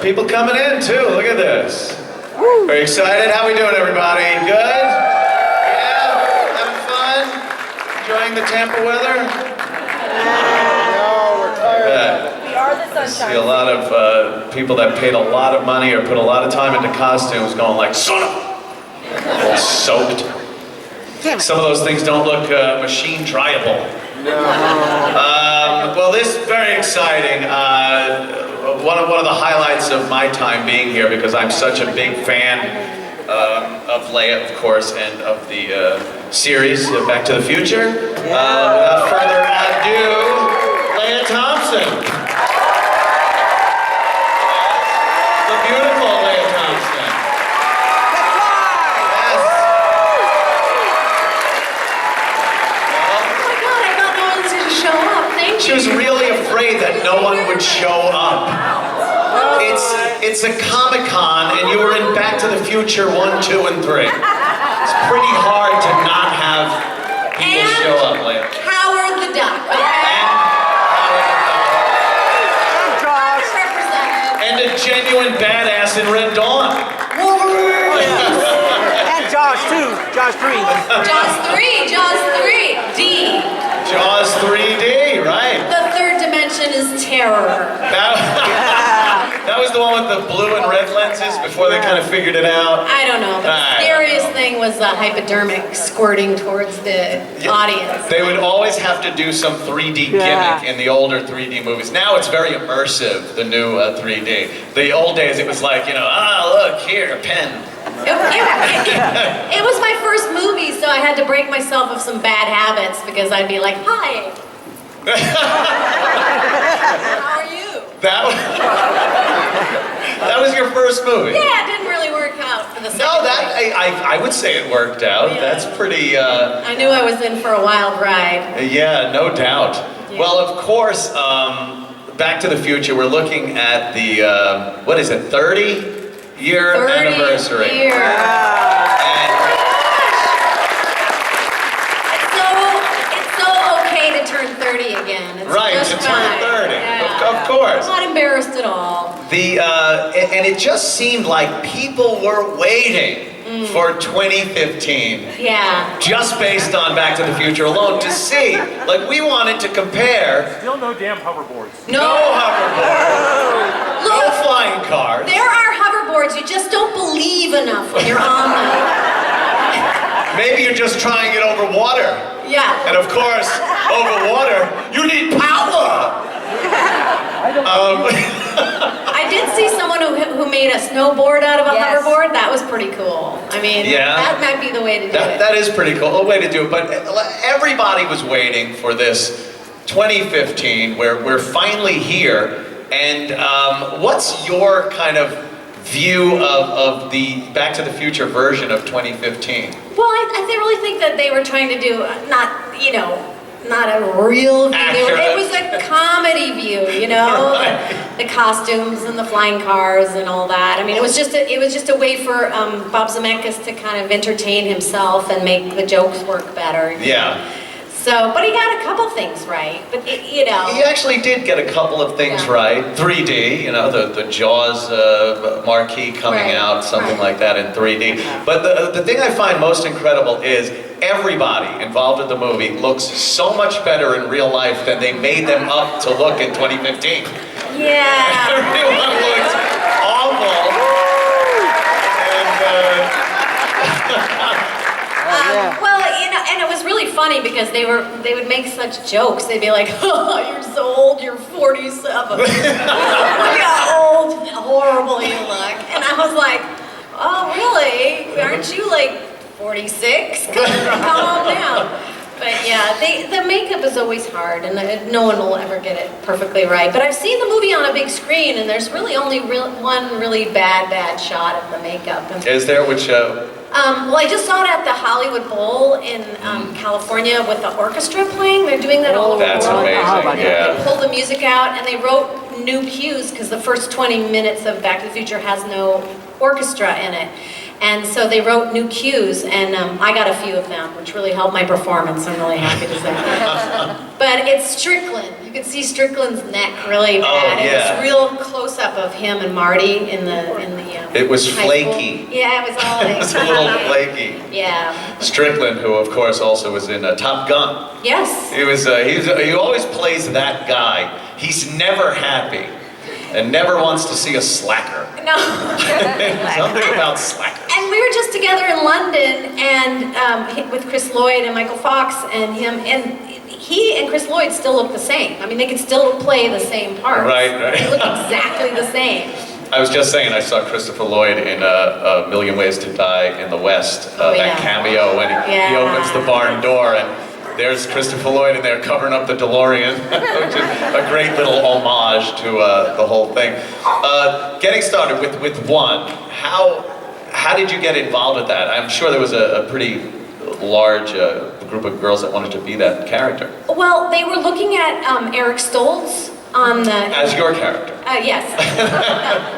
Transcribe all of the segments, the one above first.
people coming in too. Look at this. Are you excited? How we doing, everybody? Good? Yeah? Having fun? Enjoying the Tampa weather? No, we're tired. We are the sunshine. See a lot of people that paid a lot of money or put a lot of time into costumes going like, son of a... all soaked. Some of those things don't look machine dryable. No. Well, this is very exciting. One of the highlights of my time being here, because I'm such a big fan of Leia, of course, and of the series Back to the Future. Without further ado, Leia Thompson. The beautiful Leia Thompson. Yes. She was really afraid that no one would show up. It's a Comic-Con, and you were in Back to the Future 1, 2, and 3. It's pretty hard to not have people show up, Leia. Howard the Duck. And a genuine badass in Red Dawn. And Jaws 2, Jaws 3. Jaws 3, Jaws 3, D. Jaws 3D, right? The third dimension is terror. That was the one with the blue and red lenses before they kind of figured it out. I don't know, but the scariest thing was the hypodermic squirting towards the audience. They would always have to do some 3D gimmick in the older 3D movies. Now it's very immersive, the new 3D. The old days it was like, you know, look, here, a pen. It was my first movie, so I had to break myself of some bad habits because I'd be like, hi. How are you? That was your first movie? Yeah, it didn't really work out for the second No, I would say it worked out. Yeah. That's pretty... I knew I was in for a wild ride. Yeah, no doubt. Yeah. Well, of course, Back to the Future, we're looking at the, what is it, 30-year anniversary. Year. And It's so okay to turn 30 again. It's right, just to turn 30, Yeah. of course. I'm not embarrassed at all. And it just seemed like people were waiting for 2015. Yeah. Just based on Back to the Future alone to see. Like, we wanted to compare. Still no damn hoverboards. No hoverboards. No Look, flying cars. there are hoverboards, you just don't believe enough when you're on them. Maybe you're just trying it over water. Yeah. And of course, over water, you need power! I did see someone who made a snowboard out of a hoverboard. That was pretty cool. I mean, that might be the way to do it. That is pretty cool, a way to do it. But everybody was waiting for this 2015, where we're finally here. And what's your kind of view of the Back to the Future version of 2015? Well, I really think that they were trying to do not a real view. It was a comedy view, you know, Right. the costumes and the flying cars and all that. I mean, it was just a way for Bob Zemeckis to kind of entertain himself and make the jokes work better. Yeah. So, but he got a couple things right. But you know, He actually did get a couple of things right. 3D, you know, the Jaws marquee coming out, something like that in 3D. But the thing I find most incredible is everybody involved in the movie looks so much better in real life than they made them up to look in 2015. yeah. Everyone looks awful. Well, you know, and it was really funny because they would make such jokes. They'd be like, "Oh, you're so old. You're 47. Look how old, horrible you look." And I was like, "Oh, really? Aren't you like 46? Calm down." But yeah, the makeup is always hard, and no one will ever get it perfectly right. But I've seen the movie on a big screen, and there's really only one really bad shot of the makeup. Is there? Which show? Well, I just saw it at the Hollywood Bowl in California with the orchestra playing. They're doing that all over the world. That's amazing, yeah. They pulled the music out, and they wrote new cues because the first 20 minutes of Back to the Future has no orchestra in it. And so they wrote new cues, and I got a few of them, which really helped my performance, I'm really happy to say. But it's Strickland. You can see Strickland's neck really bad. yeah. It was real close-up of him and Marty in the It was high flaky. school. Yeah, it was all It was a little flaky. Yeah. Strickland, who of course also was in Top Gun. Yes. He always plays that guy. He's never happy and never wants to see a slacker. No. Something about slackers. And we were just together in London, and with Chris Lloyd and Michael Fox and him, and he and Chris Lloyd still look the same. I mean, they could still play the same parts. Right. They look exactly the same. I was just saying I saw Christopher Lloyd in A Million Ways to Die in the West, that cameo when he opens the barn door, and there's Christopher Lloyd in there covering up the DeLorean, which is a great little homage to the whole thing. Getting started with one, how did you get involved with that? I'm sure there was a pretty large group of girls that wanted to be that character. Well, they were looking at Eric Stoltz on the... As your character. Yes.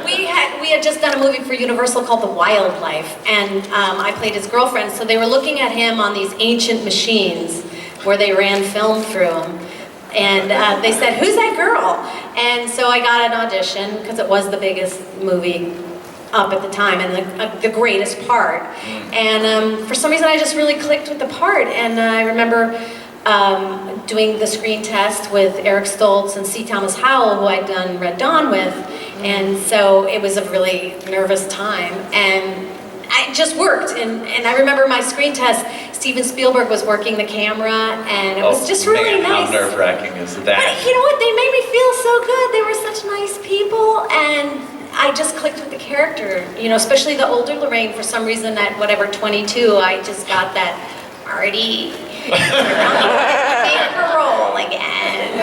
We had just done a movie for Universal called The Wildlife, and I played his girlfriend, so they were looking at him on these ancient machines where they ran film through him. And they said, "Who's that girl?" And so I got an audition, because it was the biggest movie up at the time, and the greatest part. And for some reason I just really clicked with the part, and I remember doing the screen test with Eric Stoltz and C. Thomas Howell, who I'd done Red Dawn with, and so it was a really nervous time, and it just worked. And I remember my screen test, Steven Spielberg was working the camera, and it was just really nice. How nerve-wracking is that? But you know what, they made me feel so good. They were such nice people, and I just clicked with the character, you know, especially the older Lorraine. For some reason at whatever 22, I just got that Marty, make her roll again.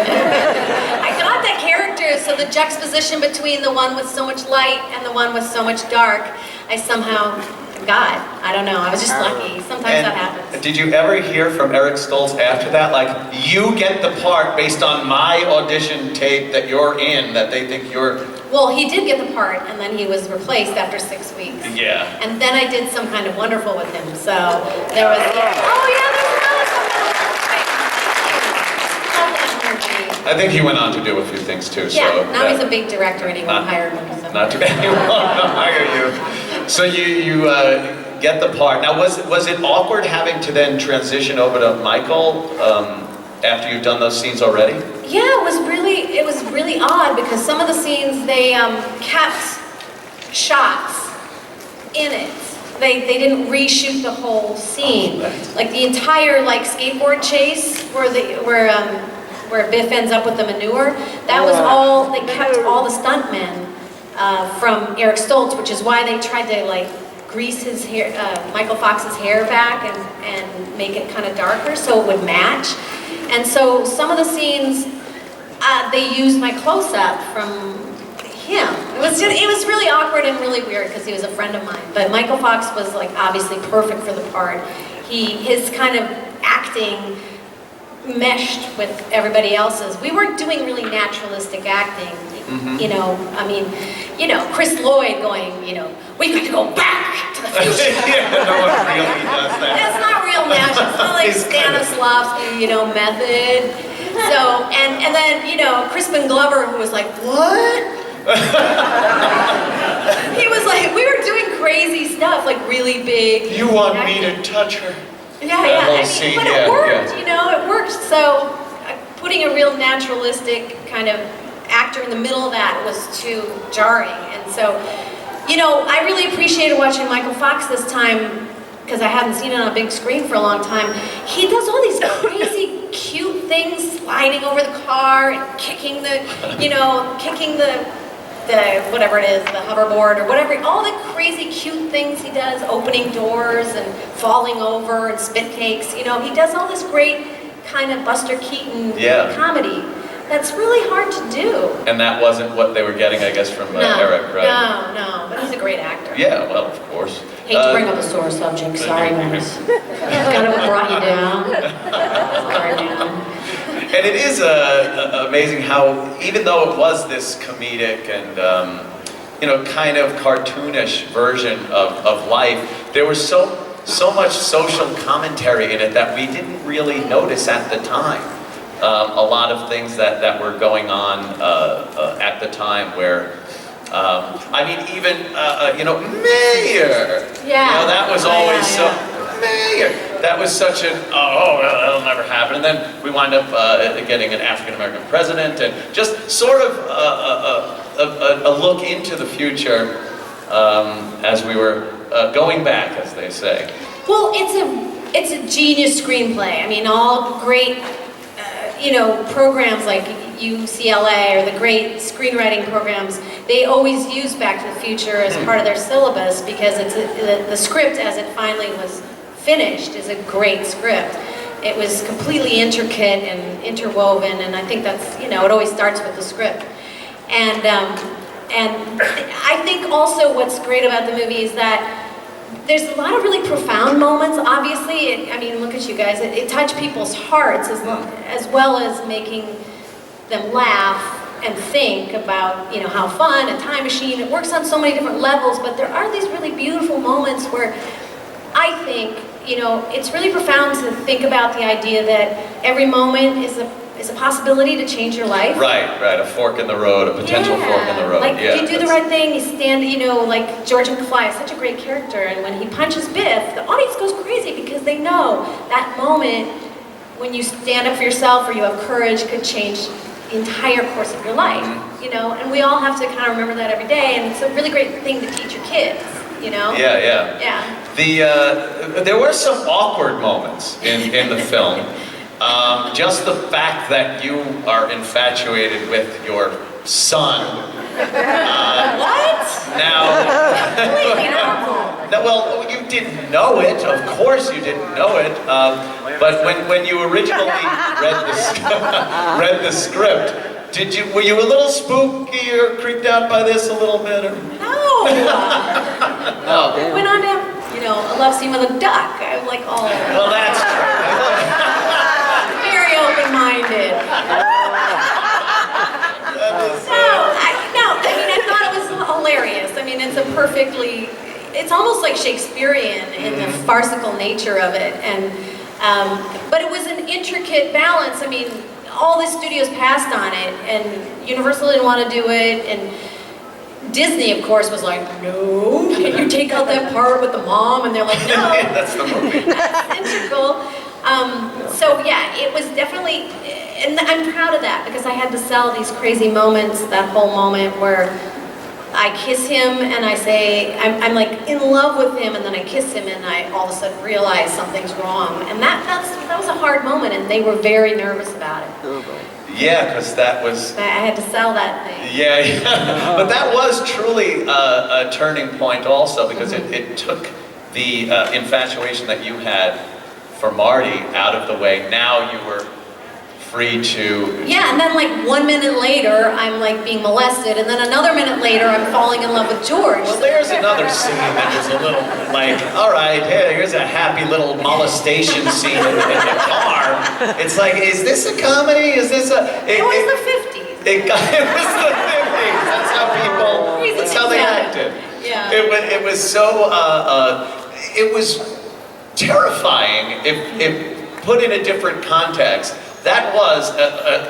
I got that character, so the juxtaposition between the one with so much light and the one with so much dark, I somehow got. I don't know, I was just lucky. Sometimes that happens. Did you ever hear from Eric Stoltz after that? Like, you get the part based on my audition tape that you're in, that they think you're... Well, he did get the part, and then he was replaced after 6 weeks. Yeah. And then I did Some Kind of Wonderful with him, so there was... Oh yeah, there's another Some Kind of Wonderful. I think he went on to do a few things too, so... Yeah, now he's a big director and he won't hire me. So. Not too bad, he won't hire you. So you get the part. Now, was it awkward having to then transition over to Michael after you've done those scenes already? Yeah, it was really odd, because some of the scenes they kept shots in it. They didn't reshoot the whole scene. Like the entire skateboard chase where Biff ends up with the manure. That was all. They kept all the stuntmen from Eric Stoltz, which is why they tried to grease his hair, Michael Fox's hair back and make it kind of darker so it would match. And so some of the scenes, they used my close-up from him. It was really awkward and really weird because he was a friend of mine. But Michael Fox was obviously perfect for the part. His kind of acting meshed with everybody else's. We weren't doing really naturalistic acting. You know, I mean, Chris Lloyd going, we've got to go back to the future. Yeah, no one really does that. That's not real magic. It's not like Stanislavski, method. So, and then, Crispin Glover, who was like, what? He was like, we were doing crazy stuff, really big. You want me to touch her? Yeah. But it worked, it worked. So, putting a real naturalistic kind of actor in the middle of that was too jarring. And so, I really appreciated watching Michael Fox this time, because I hadn't seen it on a big screen for a long time. He does all these crazy, cute things, sliding over the car, and kicking the whatever it is, the hoverboard or whatever, all the crazy, cute things he does, opening doors and falling over and spit takes. He does all this great kind of Buster Keaton comedy. That's really hard to do. And that wasn't what they were getting, I guess, from Eric, right? No, but he's a great actor. Yeah, well, of course. Hate to bring up a sore subject, sorry, Max. Kind of brought you down. Sorry, man. And it is amazing how, even though it was this comedic and kind of cartoonish version of life, there was so much social commentary in it that we didn't really notice at the time. A lot of things that were going on at the time where, I mean, even, mayor! Yeah. That was always mayor! That was such an, well, that'll never happen. And then we wind up getting an African-American president, and just sort of a look into the future as we were going back, as they say. Well, it's a genius screenplay. I mean, all great, programs like UCLA or the great screenwriting programs, they always use Back to the Future as part of their syllabus because it's the script as it finally was finished is a great script. It was completely intricate and interwoven, and I think that's, it always starts with the script. And I think also what's great about the movie is that there's a lot of really profound moments. Obviously, I mean, look at you guys. It touched people's hearts as well as making them laugh and think about, how fun, a time machine. It works on so many different levels, but there are these really beautiful moments where I think, it's really profound to think about the idea that every moment is a possibility to change your life. Right, a fork in the road, a potential fork in the road. Like, if you do the right thing, you stand, like George McFly is such a great character, and when he punches Biff, the audience goes crazy because they know that moment when you stand up for yourself or you have courage could change the entire course of your life, and we all have to kind of remember that every day, and it's a really great thing to teach your kids, Yeah. There were some awkward moments in the film. Just the fact that you are infatuated with your son. What? Now, well, you didn't know it. Of course, you didn't know it. But when you originally read the script, were you a little spooky or creeped out by this a little bit? Or? No. No. Went on to a love scene with a duck. I'm like, oh. Well, that's very open-minded. I thought it was hilarious. I mean, it's almost like Shakespearean in the farcical nature of it, and but it was an intricate balance. I mean, all the studios passed on it, and Universal didn't want to do it, and Disney, of course, was like, no, can you take out that part with the mom? And they're like, no. That's the movie. That's integral. So yeah, it was definitely, and I'm proud of that because I had to sell these crazy moments, that whole moment where I kiss him and I say, I'm like in love with him, and then I kiss him and I all of a sudden realize something's wrong. And that was a hard moment, and they were very nervous about it. Yeah, because that was... I had to sell that thing. Yeah. But that was truly a turning point also, because it took the infatuation that you had for Marty out of the way. Now you were free to... Yeah, and then like 1 minute later, I'm like being molested, and then another minute later, I'm falling in love with George. Well, there's another scene that was a little like, all right, hey, here's a happy little molestation scene in the car. It's like, is this a comedy? Is this a... It was the 50s. It was the 50s. That's how people... That's how they acted. Yeah. It was so... it was terrifying if put in a different context. That was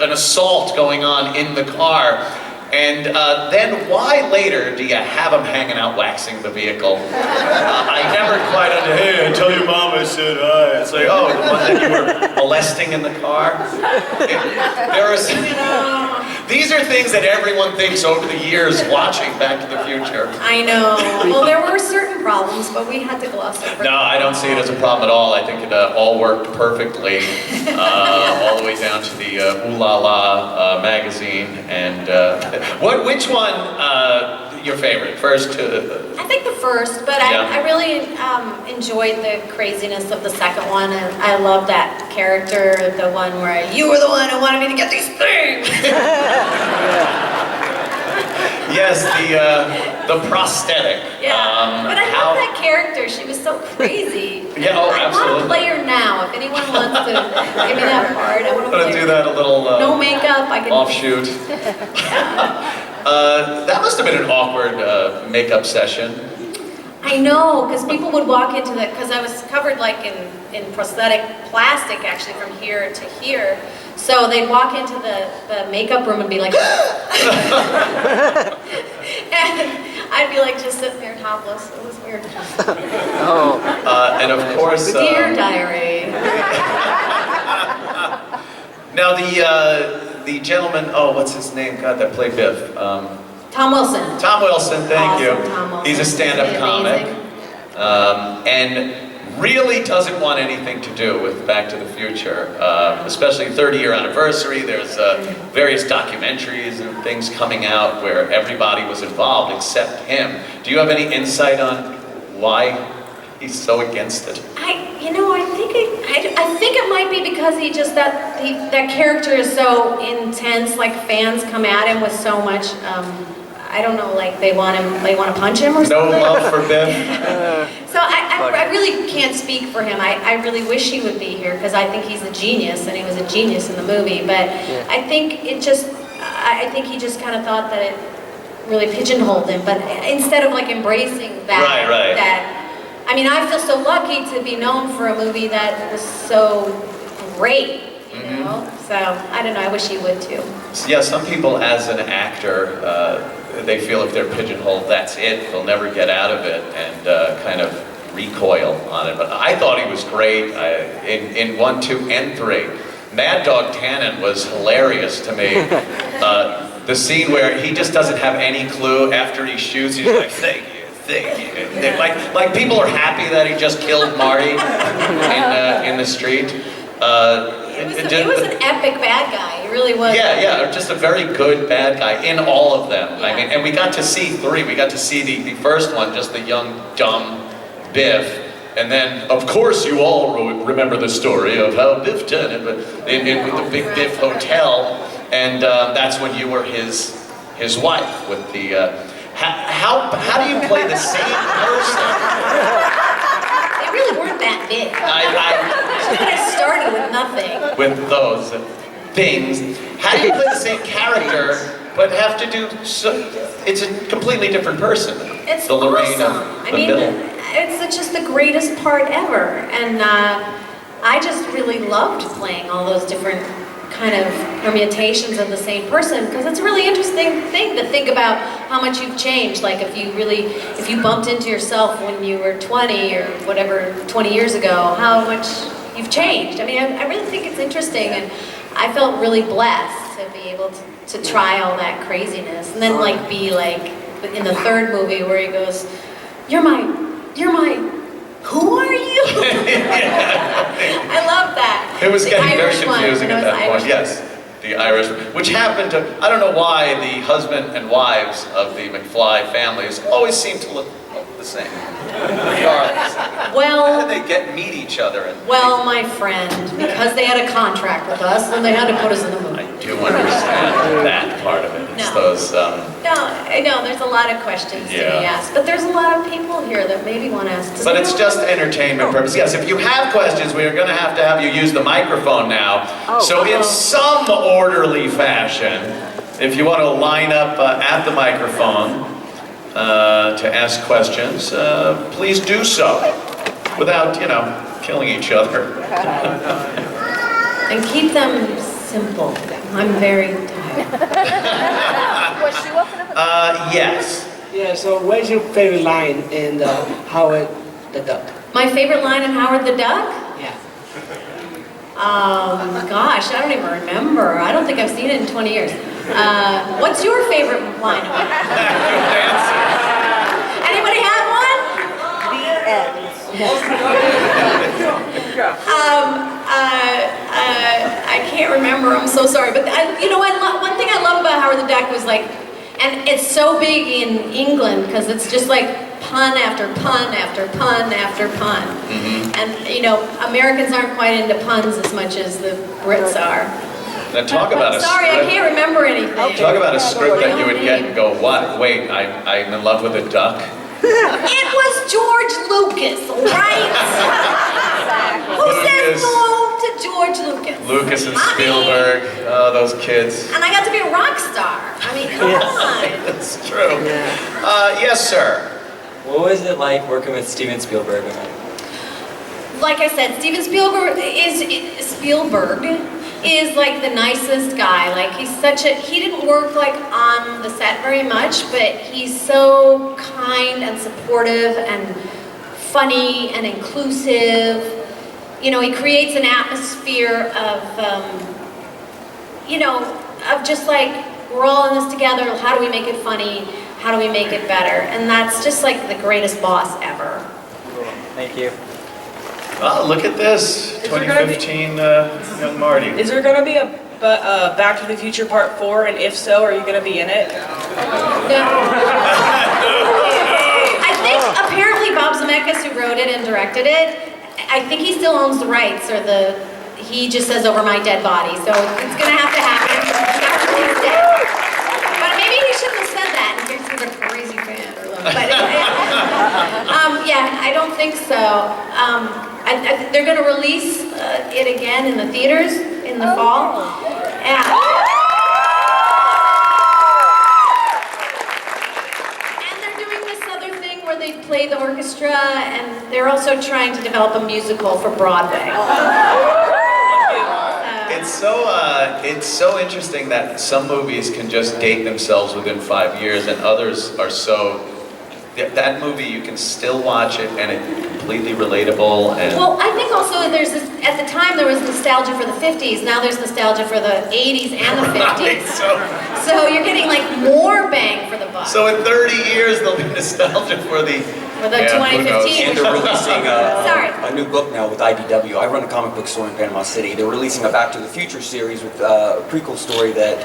an assault going on in the car. And then why later do you have him hanging out waxing the vehicle? I never quite understood. Hey, I tell your mom I said hi. It's like, oh, the one that you were molesting in the car? These are things that everyone thinks over the years watching Back to the Future. I know. Well, there were certain problems, but we had to gloss over. No, I don't see it as a problem at all. I think it all worked perfectly, all the way down to the Ooh La La magazine. And which one your favorite? First? I think the first, but Yeah. I really enjoyed the craziness of the second one, and I love that character, the one where you were the one who wanted me to get these things. Yes, the prosthetic. Yeah, but I love that character. She was so crazy. Yeah, oh, I absolutely. want to play her now. If anyone wants to give me that part, I want to I'm gonna play do her. that a little No makeup, I can... offshoot. That must have been an awkward makeup session. I know, because people would walk into the, because I was covered like in prosthetic plastic actually from here to here. So they'd walk into the makeup room and be like, and I'd be like just sitting there topless. It was weird. Oh. And of course... Dear diary. Now the gentleman, oh, what's his name? God, that played Biff. Tom Wilson. Tom Wilson, thank Awesome, you. Tom Wilson. He's a stand-up comic. And really doesn't want anything to do with Back to the Future, especially 30-year anniversary. There's various documentaries and things coming out where everybody was involved except him. Do you have any insight on why he's so against it? I think it might be because he just that character is so intense. Like fans come at him with so much. I don't know, like they want to punch him or something. No love for Biff? So I really can't speak for him. I really wish he would be here because I think he's a genius and he was a genius in the movie. But yeah. I think he just kind of thought that it really pigeonholed him. But instead of like embracing that, right. I mean, I feel so lucky to be known for a movie that was so great. You know? So I don't know. I wish he would too. Yeah, some people as an actor, they feel if they're pigeonholed, that's it. They'll never get out of it, and kind of recoil on it. But I thought he was great in 1, 2, and 3. Mad Dog Tannen was hilarious to me. The scene where he just doesn't have any clue after he shoots. He's like, thank you. Like people are happy that he just killed Marty in the street. He was an epic bad guy. He really was. Yeah, just a very good bad guy in all of them. Yeah. I mean, and we got to see 3. We got to see the first one, just the young, dumb Biff. And then, of course, you all remember the story of how Biff did it in the Big Biff Hotel. And that's when you were his wife with the... How do you play the same person? They really weren't that big. I started with nothing. With those things. How do you play the same character, but have to do it's a completely different person? It's the Lorraine awesome. of I the mean, middle. it's just the greatest part ever. And I just really loved playing all those different kind of permutations of the same person, because it's a really interesting thing to think about how much you've changed. Like if you bumped into yourself when you were 20 or whatever, 20 years ago, how much you've changed. I mean, I really think it's interesting, and I felt really blessed to be able to try all that craziness, and then like be like in the 3rd movie where he goes, you're my, who are you? I love that. It was getting very Irish confusing at that point. Yes, the Irish, which happened to, I don't know why the husband and wives of the McFly families always seem to look the same. Regardless. Well, how did they meet each other? Well, my friend, because they had a contract with us, and they had to put us in the movie. I do understand that part of it. It's those... No, I know, there's a lot of questions to be asked, but there's a lot of people here that maybe want to ask. But it's just entertainment purpose. Yes, if you have questions, we are going to have you use the microphone now. So in some orderly fashion, if you want to line up at the microphone to ask questions, please do so without, killing each other. And keep them simple. I'm very tired. Yes. Yeah, so what's your favorite line in Howard the Duck? My favorite line in Howard the Duck? Yeah. Gosh, I don't even remember. I don't think I've seen it in 20 years. What's your favorite line? Anybody have one? The end. I can't remember. I'm so sorry. But one thing I love about Howard the Duck was like, and it's so big in England because it's just like pun after pun after pun after pun. And Americans aren't quite into puns as much as the Brits are. Now talk about a Sorry, script. I can't remember anything. Talk about a script that you would get and go, what? Wait, I'm in love with a duck? It was George Lucas, right? Who says no to George Lucas. Lucas and Not me. Spielberg. Oh, those kids. And I got to be a rock star. I mean, come on. That's true. Yes, sir. What was it like working with Steven Spielberg? Like I said, Steven Spielberg is like the nicest guy. Like he didn't work like on the set very much, but he's so kind and supportive and funny and inclusive. You know, he creates an atmosphere of, you know, of just like, we're all in this together. How do we make it funny? How do we make it better? And that's just like the greatest boss ever. Thank you. Oh, look at this. 2015 young Marty. Is there going to be a Back to the Future Part 4, and if so, are you going to be in it? No. I think apparently Bob Zemeckis, who wrote it and directed it, I think he still owns the rights, or he just says over my dead body. So it's going to have to happen after he's dead. But maybe he shouldn't have said that in case he's a crazy fan or something. But yeah, I don't think so. They're going to release it again in the theaters in the fall. And they're doing this other thing where they play the orchestra, and they're also trying to develop a musical for Broadway. It's so interesting that some movies can just date themselves within 5 years, and others are so. That movie, you can still watch it, and it's completely relatable. And Well, I think also there's this, at the time there was nostalgia for the 50s, now there's nostalgia for the 80s and the 50s. So you're getting like more bang for the buck. So in 30 years, there'll be nostalgia for the 2015. And they're releasing Sorry. a new book now with IDW. I run a comic book store in Panama City. They're releasing a Back to the Future series with a prequel story that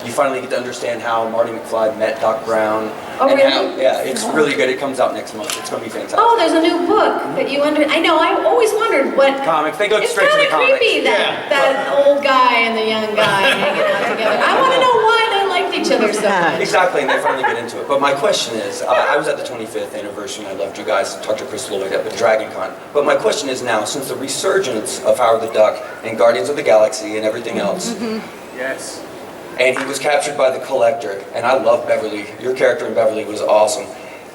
you finally get to understand how Marty McFly met Doc Brown. Oh, and really? How, yeah, it's really good. It comes out next month. It's going to be fantastic. Oh, there's a new book that you I know, I always wondered what... Comics. They go It's straight to the kind of comics. creepy that old guy and the young guy hanging out together. I want to know why they liked each other so much. Exactly, and they finally get into it. But my question is, I was at the 25th anniversary, and I loved you guys, talked to Chris Lloyd at the Dragon Con. But my question is now, since the resurgence of Howard the Duck and Guardians of the Galaxy and everything else, Yes. and he was captured by the Collector, and I love Beverly. Your character in Beverly was awesome.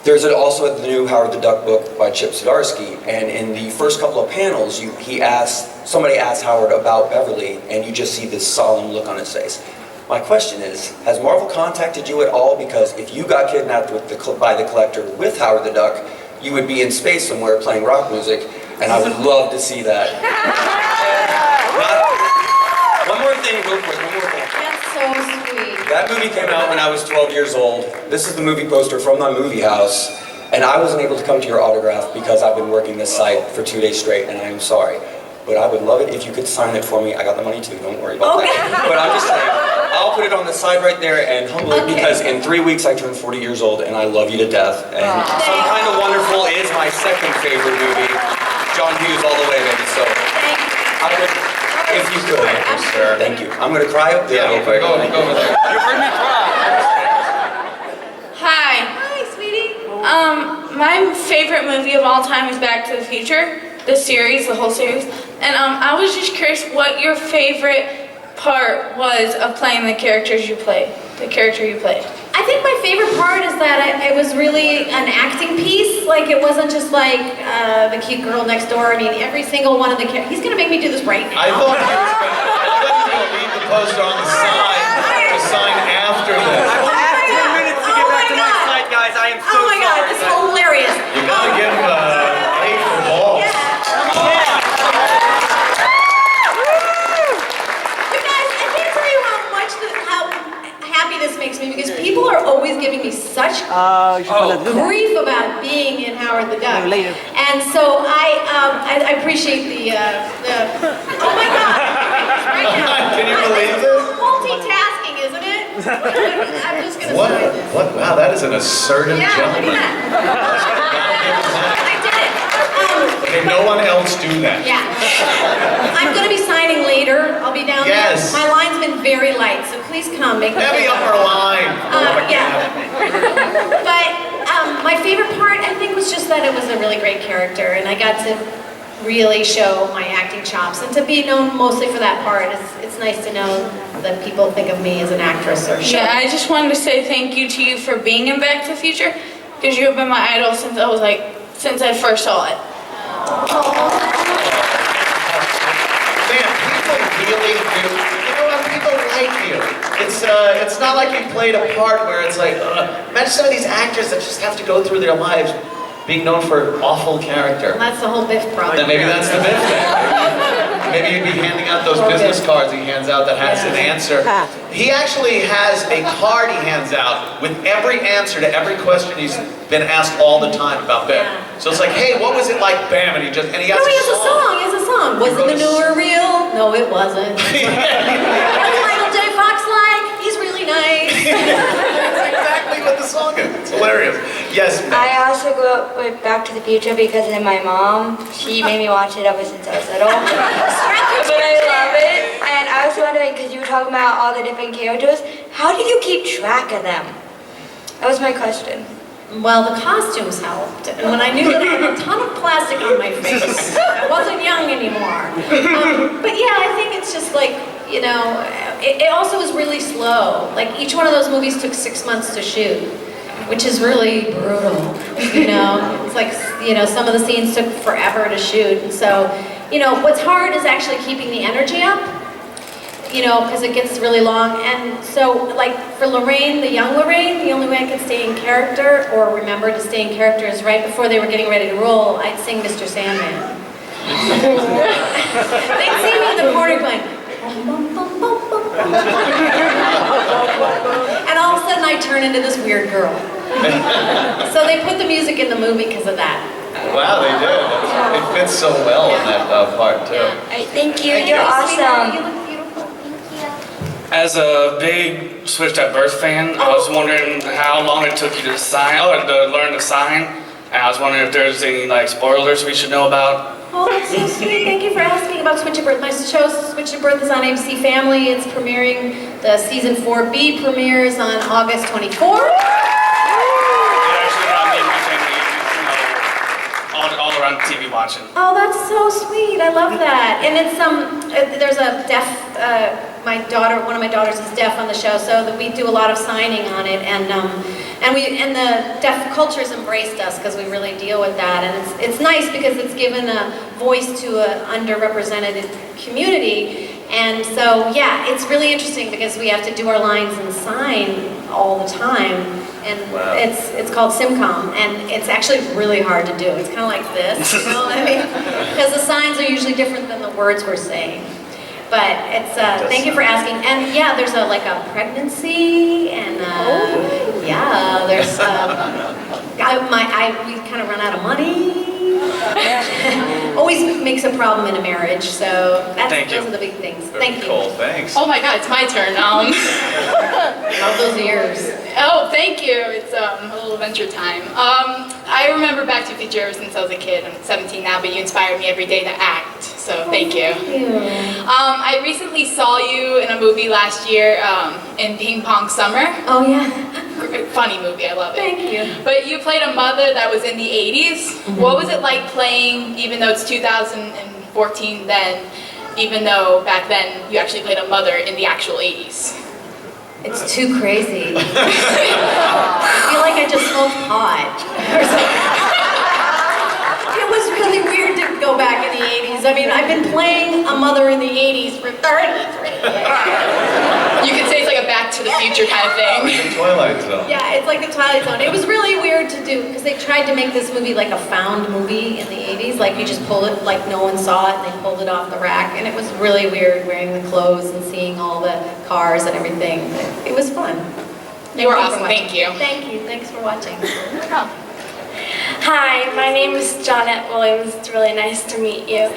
There's also the new Howard the Duck book by Chip Zdarsky, and in the first couple of panels, somebody asked Howard about Beverly, and you just see this solemn look on his face. My question is, has Marvel contacted you at all? Because if you got kidnapped by the Collector with Howard the Duck, you would be in space somewhere playing rock music, and I would love to see that. One more thing, real quick, one more thing. That's so sweet. That movie came out when I was 12 years old. This is the movie poster from my movie house, and I wasn't able to come to your autograph because I've been working this site for 2 days straight, and I am sorry. But I would love it if you could sign it for me. I got the money too, don't worry about that. But I'm just saying, I'll put it on the side right there and humble it because in 3 weeks I turn 40 years old and I love you to death. And Some Kind of Wonderful is my second favorite movie. John Hughes all the way, baby. So I would, if you could. Sure. Thank you. I'm gonna cry up there real quick. Go over there. You heard me cry. Hi. Hi, sweetie. My favorite movie of all time is Back to the Future, the series, the whole series. And I was just curious what your favorite part was of playing the characters you played, the character you played. I think my favorite part is that it was really an acting piece. Like, it wasn't just like the cute girl next door. I mean, every single one of the characters. He's gonna make me do this right now. I thought he was going to leave the poster on the side to sign after this. I will have 10 minutes to get back to my site, guys. I am so Oh my God, this is hilarious. You gotta give him A for balls. You guys, I can't tell you how happy this makes me because people are always giving me such grief about being in Howard the Duck. Later. And so I appreciate the oh my God, right now. Can you believe this? Multitasking, isn't it? I'm just gonna sign this. What? Wow, that is an assertive Yeah, look gentleman. at that. I did it. Can no one else do that? Yeah. I'm going to be signing later. I'll be down Yes. there. My line's been very light, so please come. Make Heavy upper line. yeah. But my favorite part, I think, was just that it was a really great character, and I got to really show my acting chops and to be known mostly for that part. It's nice to know that people think of me as an actress or show. Yeah, I just wanted to say thank you to you for being in Back to the Future, because you have been my idol since I first saw it. Man, people really do. You know what? People like you. It's not like you played a part where it's like, imagine some of these actors that just have to go through their lives being known for an awful character. And that's the whole Biff problem. Then maybe that's the Biff thing. Maybe you'd be handing out those business cards he hands out that has an answer. He actually has a card he hands out with every answer to every question he's been asked all the time about Biff. So it's like, hey, what was it like? Bam, and he has No, he has a song. He has a song. Was the manure real? No, it wasn't. What's Michael J. Fox like? He's really nice. That's exactly what the song is. It's hilarious. Yes, ma'am. I also grew up with Back to the Future because of my mom. She made me watch it ever since I was little. But I love it. And I was wondering, because you were talking about all the different characters, how did you keep track of them? That was my question. Well, the costumes helped. And when I knew that I had a ton of plastic on my face, I wasn't young anymore. But yeah, I think it's just like, you know, it also was really slow. Like each one of those movies took 6 months to shoot, which is really brutal, you know? It's like, you know, some of the scenes took forever to shoot. And so, you know, what's hard is actually keeping the energy up, you know, because it gets really long. And so, like, for Lorraine, the young Lorraine, the only way I could stay in character or remember to stay in character is right before they were getting ready to roll, I'd sing Mr. Sandman. They'd see me in the corner going, and all of a sudden I turn into this weird girl. So they put the music in the movie because of that. Wow, they did. It fits so well in that part, too. All right, thank you. You're You awesome. look beautiful. Thank you. As a big Switched at Birth fan, I was wondering how long it took you to learn to sign, and I was wondering if there's any like spoilers we should know about. Oh, that's so sweet. Thank you for asking about Switched at Birth. My show, Switched at Birth, is on ABC Family. It's premiering, the season 4B premieres on August 24th. It actually got me and my family, you know, all around TV watching. Oh, that's so sweet. I love that. And it's there's a deaf one of my daughters is deaf on the show, so that we do a lot of signing on it, and the deaf culture's embraced us because we really deal with that, and it's nice because it's given a voice to an underrepresented community. And so, yeah, it's really interesting because we have to do our lines and sign all the time. And wow. it's called Simcom, and it's actually really hard to do. It's kind of like this, you know what I mean? Because the signs are usually different than the words we're saying. But it's, thank you for asking. And yeah, there's like a pregnancy, and yeah, there's, we kind of run out of money. Always makes a problem in a marriage, so those are the big things. Thank you. Cool, thanks. Oh my God, it's my turn. Love those ears. Oh, thank you. It's a little adventure time. I remember Back to the Future ever since I was a kid. I'm 17 now, but you inspire me every day to act. So thank you. Thank you. I recently saw you in a movie last year in Ping Pong Summer. Oh yeah. Funny movie, I love it. Thank you. But you played a mother that was in the 80s. Mm-hmm. What was it like playing, even though it's 2014 then, even though back then you actually played a mother in the actual 80s? It's too crazy. I feel like I just smoked pot. It was really weird to go back in the 80s. I mean, I've been playing a mother in the 80s for 33 years. You could say it's like a Back to the Future kind of thing. The Twilight Zone. Yeah, it's like the Twilight Zone. It was really weird to do because they tried to make this movie like a found movie in the 80s. Like you just pull it, like no one saw it, and they pulled it off the rack. And it was really weird wearing the clothes and seeing all the cars and everything. It was fun. You were awesome. Thank you. Thank you. Thanks for watching. Hi, my name is Johnette Williams. It's really nice to meet you.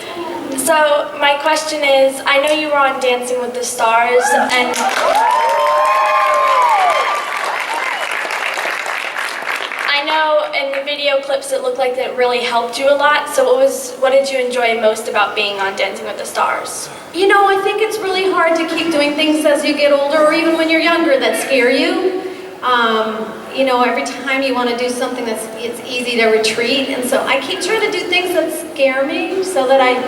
So, my question is, I know you were on Dancing with the Stars, and I know in the video clips it looked like that really helped you a lot. So what did you enjoy most about being on Dancing with the Stars? You know, I think it's really hard to keep doing things as you get older or even when you're younger that scare you. you know, every time you want to do something it's easy to retreat, and so I keep trying to do things that scare me so that I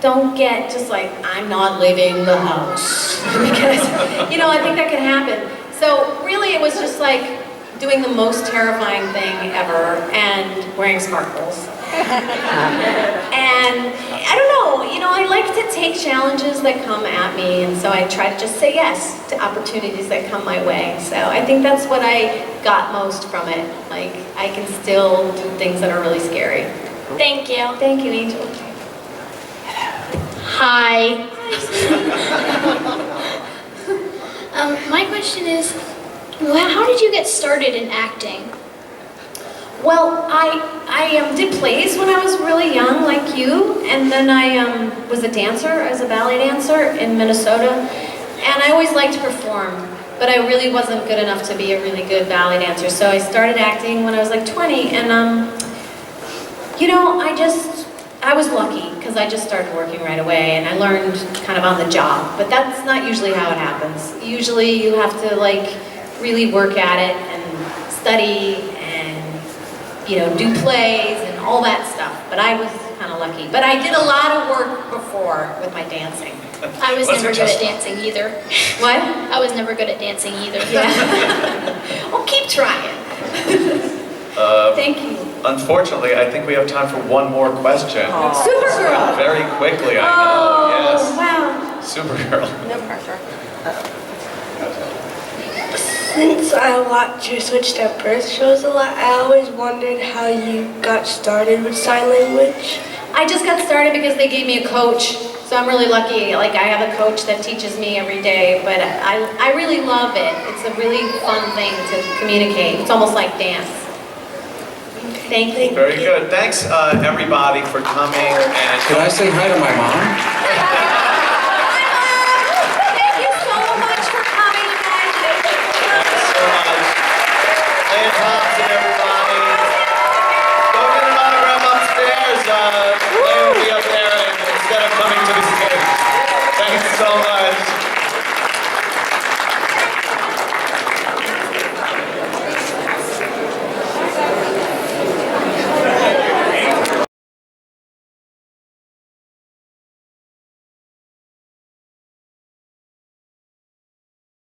don't get just like, I'm not leaving the house. Because, you know, I think that can happen. So really it was just like doing the most terrifying thing ever and wearing sparkles. And I don't know, you know, I like to take challenges that come at me, and so I try to just say yes to opportunities that come my way. So I think that's what I got most from it. Like, I can still do things that are really scary. Thank you. Thank you, Angel. Hi. My question is, how did you get started in acting? Well, I did plays when I was really young, like you, and then I was a dancer. I was a ballet dancer in Minnesota, and I always liked to perform, but I really wasn't good enough to be a really good ballet dancer. So I started acting when I was like 20, and you know, I was lucky because I just started working right away, and I learned kind of on the job. But that's not usually how it happens. Usually, you have to like really work at it and study. You know, do plays and all that stuff, but I was kind of lucky. But I did a lot of work before with my dancing. I was never good at dancing either. What? I was never good at dancing either. Yeah. Well, keep trying. Thank you. Unfortunately, I think we have time for one more question. Supergirl. Very quickly, I know, yes. Wow. Supergirl. No pressure. Since I watch your Switched at Birth shows a lot, I always wondered how you got started with sign language. I just got started because they gave me a coach, so I'm really lucky. Like, I have a coach that teaches me every day, but I really love it. It's a really fun thing to communicate. It's almost like dance. Thank you. Very good. Thanks, everybody, for coming. And Can I say hi to my mom?